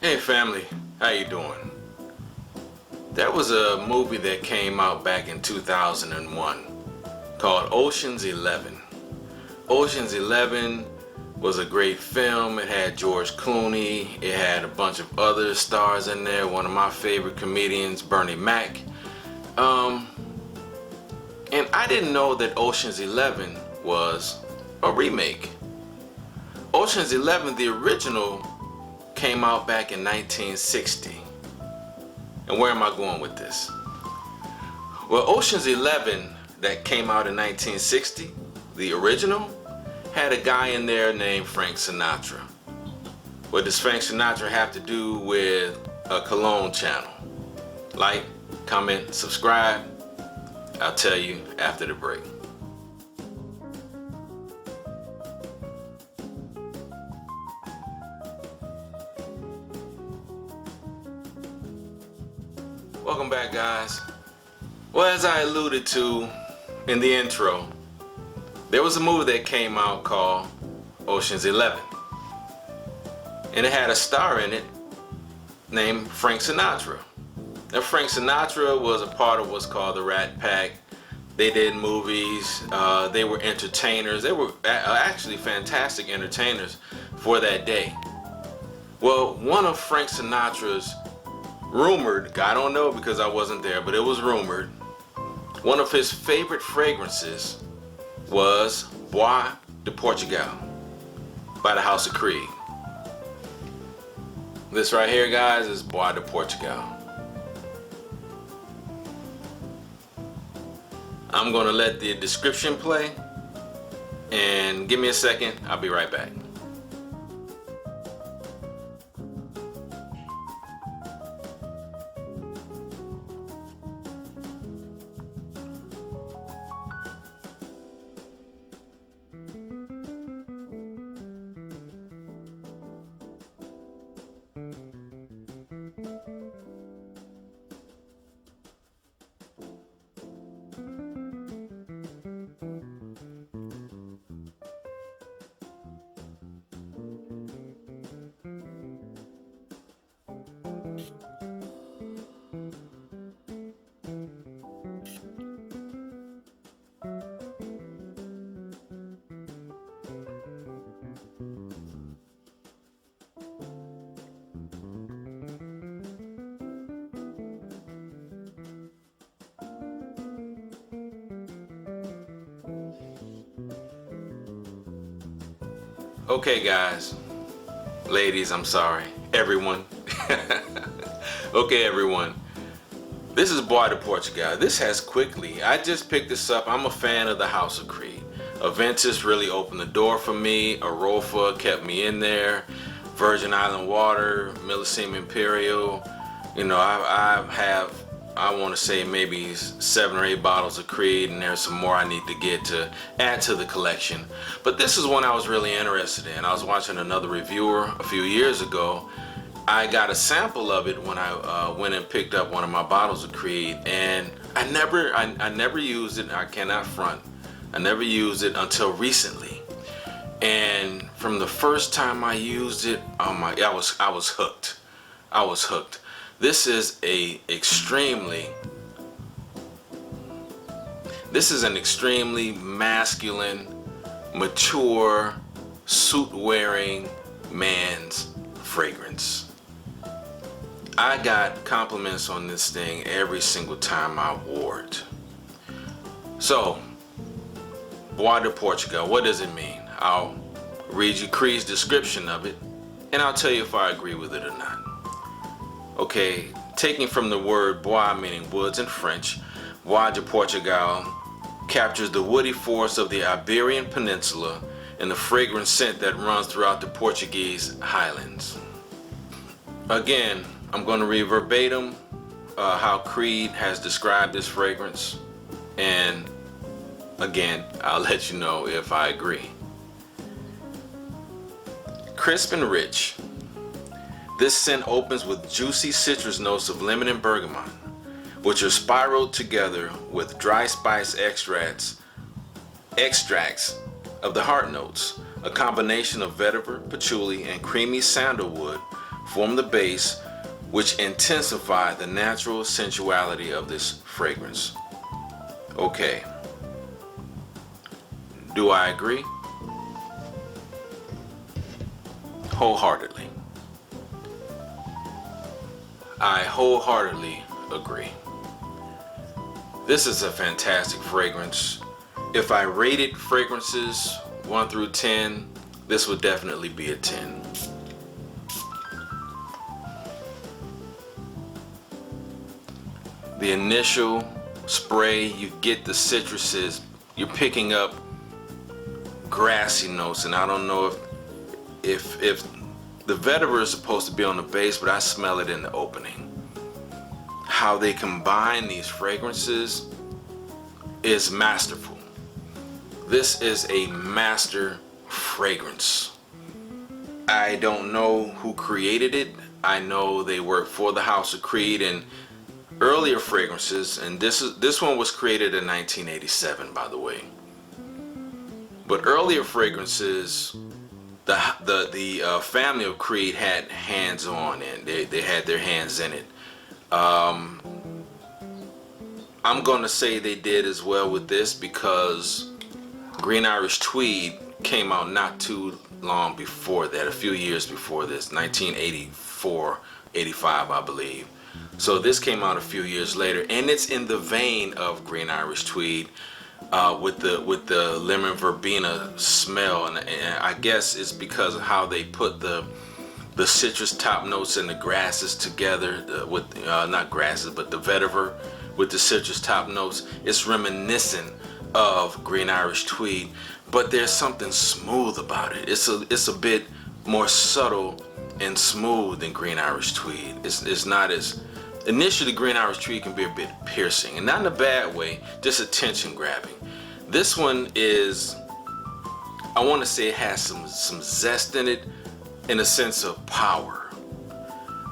Hey family, how you doing? There was a movie that came out back in 2001 called Ocean's 11. Ocean's 11 was a great film. It had George Clooney, it had a bunch of other stars in there, one of my favorite comedians, Bernie Mac. And I didn't know that Ocean's 11 was a remake. Ocean's 11, the original, came out back in 1960. And where am I going with this? Well, Ocean's 11 that came out in 1960, the original, had a guy in there named Frank Sinatra. What does Frank Sinatra have to do with a Cologne channel? Like, comment, subscribe. I'll tell you after the break. Welcome back, guys. Well, as I alluded to in the intro, there was a movie that came out called Ocean's 11. And it had a star in it named Frank Sinatra. Now, Frank Sinatra was a part of what's called the Rat Pack. They did movies, they were entertainers. They were actually fantastic entertainers for that day. Well, one of Frank Sinatra's rumored, I don't know because I wasn't there, but it was rumored, one of his favorite fragrances was Bois Du Portugal by the House of Creed. This right here, guys, is Bois Du Portugal. I'm gonna let the description play, and give me a second, I'll be right back. Okay, guys, ladies, I'm sorry, everyone. Okay, everyone, this is Bois Du Portugal. This has quickly, I just picked this up. I'm a fan of the House of Creed. Aventus really opened the door for me. Arofa kept me in there. Virgin Island Water, Millesime Imperial. You know, I want to say maybe 7 or 8 bottles of Creed, and there's some more I need to get to add to the collection. But this is one I was really interested in. I was watching another reviewer a few years ago. I got a sample of it when I went and picked up one of my bottles of Creed, and I never used it. I cannot front. I never used it until recently. And from the first time I used it, oh my, I was hooked. I was hooked. This is an extremely masculine, mature, suit-wearing man's fragrance. I got compliments on this thing every single time I wore it. So, Bois Du Portugal, what does it mean? I'll read you Creed's description of it, and I'll tell you if I agree with it or not. Okay, taking from the word bois, meaning woods in French, Bois du Portugal captures the woody forest of the Iberian Peninsula and the fragrant scent that runs throughout the Portuguese highlands. Again, I'm going to read verbatim how Creed has described this fragrance, and again, I'll let you know if I agree. Crisp and rich. This scent opens with juicy citrus notes of lemon and bergamot, which are spiraled together with dry spice extracts of the heart notes, a combination of vetiver, patchouli, and creamy sandalwood form the base, which intensify the natural sensuality of this fragrance. Okay. Do I agree? Wholeheartedly. I wholeheartedly agree. This is a fantastic fragrance. If I rated fragrances 1 through 10, this would definitely be a 10. The initial spray, you get the citruses, you're picking up grassy notes, and I don't know if the vetiver is supposed to be on the base, but I smell it in the opening. How they combine these fragrances is masterful. This is a master fragrance. I don't know who created it. I know they work for the House of Creed and earlier fragrances, and this one was created in 1987, by the way. But earlier fragrances, the family of Creed had hands on, and they had their hands in it. I'm gonna say they did as well with this, because Green Irish Tweed came out not too long before that, a few years before this, 1984, 85, I believe. So this came out a few years later, and it's in the vein of Green Irish Tweed, with the lemon verbena smell, and I guess it's because of how they put the citrus top notes and the grasses together, with not grasses but the vetiver with the citrus top notes. It's reminiscent of Green Irish Tweed, but there's something smooth about it. It's a bit more subtle and smooth than Green Irish Tweed. It's not as initially Green Irish Tweed can be a bit piercing, and not in a bad way, just attention grabbing. This one is, I want to say it has some zest in it, in a sense of power.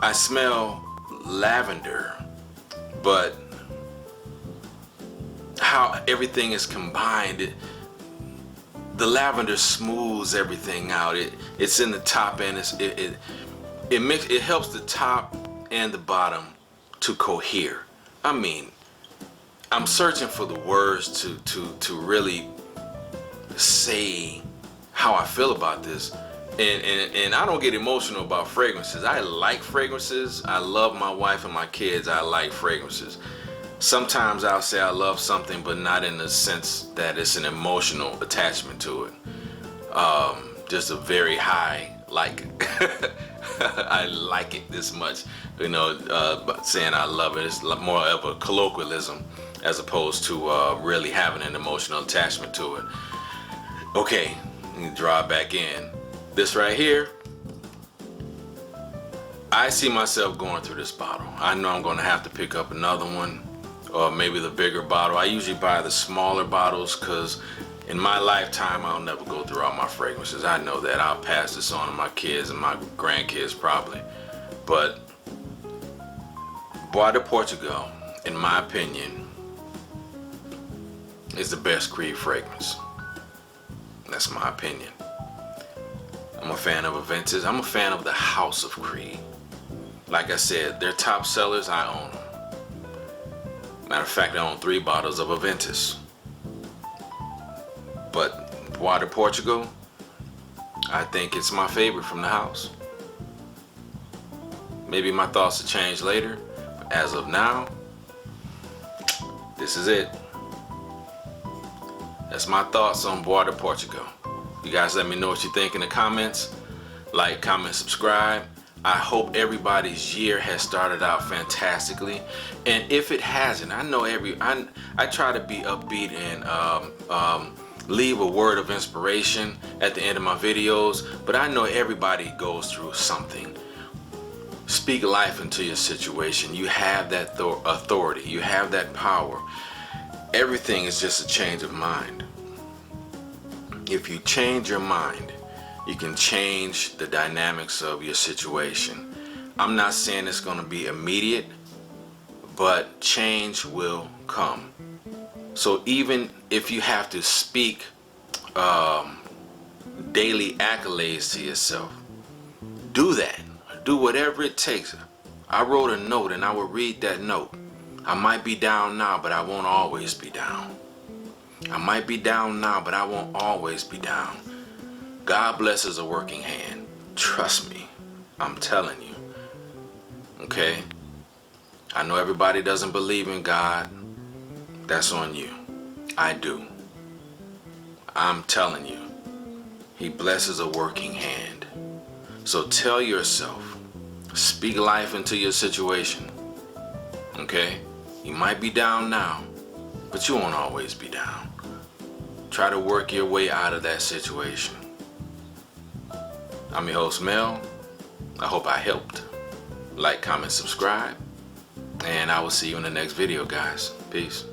I smell lavender, but how everything is combined, the lavender smooths everything out. It's in the top end. It helps the top and the bottom to cohere. I mean, I'm searching for the words to really say how I feel about this. And I don't get emotional about fragrances. I like fragrances. I love my wife and my kids. I like fragrances. Sometimes I'll say I love something, but not in the sense that it's an emotional attachment to it. Just a very high like. I like it this much, you know, but saying I love it. It's more of a colloquialism as opposed to really having an emotional attachment to it. Okay, let me draw it back in. This right here, I see myself going through this bottle. I know I'm going to have to pick up another one, or maybe the bigger bottle. I usually buy the smaller bottles because in my lifetime I'll never go through all my fragrances. I know that. I'll pass this on to my kids and my grandkids probably. But Bois Du Portugal, in my opinion, is the best Creed fragrance. That's my opinion. I'm a fan of Aventus. I'm a fan of the House of Creed. Like I said, their top sellers, I own them. Matter of fact, I own 3 bottles of Aventus. But Bois Du Portugal, I think it's my favorite from the house. Maybe my thoughts will change later, but as of now, this is it. That's my thoughts on Bois Du Portugal. You guys let me know what you think in the comments. Like, comment, subscribe. I hope everybody's year has started out fantastically. And if it hasn't, I know I try to be upbeat and leave a word of inspiration at the end of my videos, but I know everybody goes through something. Speak life into your situation. You have that authority. You have that power. Everything is just a change of mind. If you change your mind, you can change the dynamics of your situation. I'm not saying it's going to be immediate, but change will come. So even if you have to speak daily accolades to yourself, do that. Do whatever it takes. I wrote a note and I will read that note. I might be down now, but I won't always be down. I might be down now, but I won't always be down. God blesses a working hand. Trust me. I'm telling you. Okay? I know everybody doesn't believe in God. That's on you. I do. I'm telling you. He blesses a working hand. So tell yourself, speak life into your situation. Okay? You might be down now, but you won't always be down. Try to work your way out of that situation. I'm your host, Mel. I hope I helped. Like, comment, subscribe, and I will see you in the next video, guys. Peace.